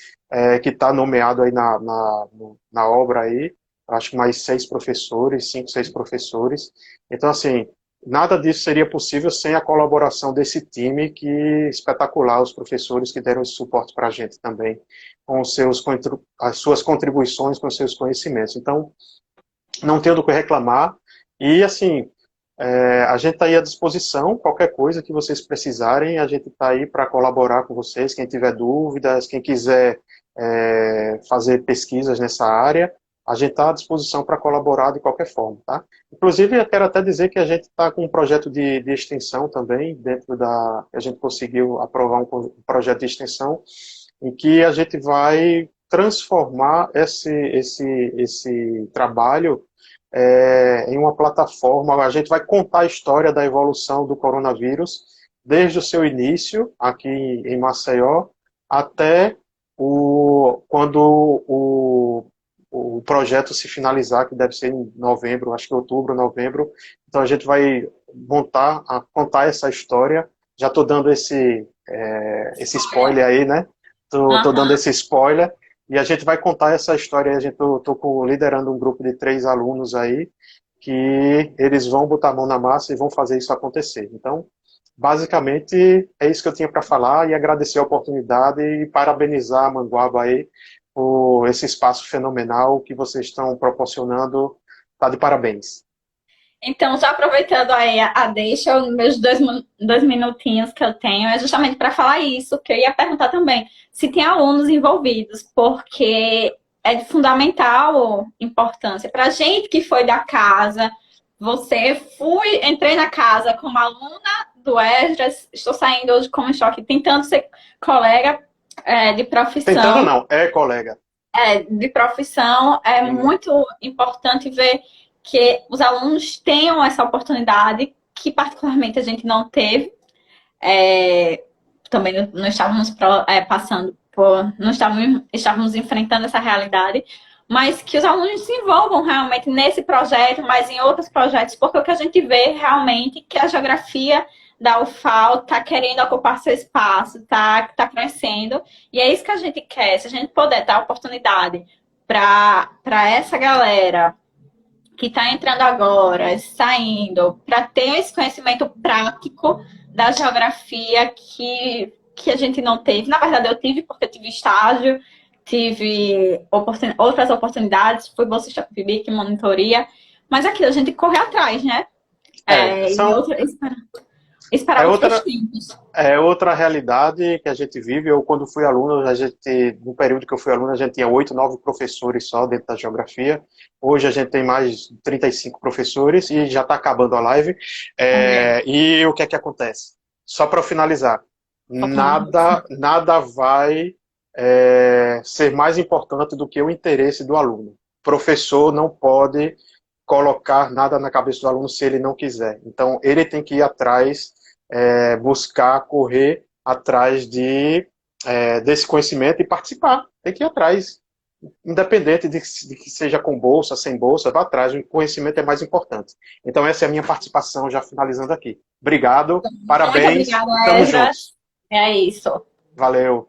que está nomeado aí na obra aí, acho que mais 6 professores, 5, 6 professores. Então, assim, nada disso seria possível sem a colaboração desse time, que espetacular, os professores que deram esse suporte para a gente também, com as suas contribuições, com os seus conhecimentos. Então, não tenho do que reclamar, e assim, a gente está aí à disposição, qualquer coisa que vocês precisarem, a gente está aí para colaborar com vocês, quem tiver dúvidas, quem quiser fazer pesquisas nessa área, a gente está à disposição para colaborar de qualquer forma, tá? Inclusive, eu quero até dizer que a gente está com um projeto de extensão também, a gente conseguiu aprovar um projeto de extensão, em que a gente vai transformar esse trabalho em uma plataforma. A gente vai contar a história da evolução do coronavírus, desde o seu início, aqui em Maceió, até quando o projeto se finalizar, que deve ser em novembro, acho que outubro, novembro. Então a gente vai contar essa história. Já estou dando esse spoiler aí, né? Estou dando esse spoiler. E a gente vai contar essa história. Estou liderando um grupo de 3 alunos aí, que eles vão botar a mão na massa e vão fazer isso acontecer. Então, basicamente, é isso que eu tinha para falar, e agradecer a oportunidade e parabenizar a Manguaba aí por esse espaço fenomenal que vocês estão proporcionando. Tá de parabéns. Então, já aproveitando aí a deixa, os meus 2 minutinhos que eu tenho, é justamente para falar isso, que eu ia perguntar também, se tem alunos envolvidos, porque é de fundamental importância. Para a gente que foi da casa, entrei na casa como aluna do Esdras, estou saindo hoje como choque, tentando ser colega de profissão. Tentando não, colega. De profissão, muito importante ver que os alunos tenham essa oportunidade, que particularmente a gente não teve. Também não estávamos estávamos enfrentando essa realidade, mas que os alunos se envolvam realmente nesse projeto, mas em outros projetos, porque o que a gente vê realmente é que a geografia da UFAL está querendo ocupar seu espaço, tá crescendo, e é isso que a gente quer. Se a gente puder dar oportunidade para essa galera que está entrando agora, saindo, para ter esse conhecimento prático da geografia que a gente não teve. Na verdade, eu tive, porque eu tive estágio, tive outras oportunidades, fui bolsista PIBIC, monitoria, mas aqui a gente corre atrás, né? Esperar outros tempos. É outra realidade que a gente vive. Eu, quando fui aluno, no período que eu fui aluno, a gente tinha 8, 9 professores só dentro da geografia. Hoje a gente tem mais de 35 professores e já está acabando a live. E o que é que acontece? Só para finalizar, nada vai ser mais importante do que o interesse do aluno. O professor não pode colocar nada na cabeça do aluno se ele não quiser. Então, ele tem que ir atrás, buscar, correr atrás desse conhecimento e participar. Tem que ir atrás. Independente de que seja com bolsa, sem bolsa, vá atrás. O conhecimento é mais importante. Então, essa é a minha participação, já finalizando aqui. Obrigado, parabéns, muito obrigada, estamos juntos. É isso. Valeu.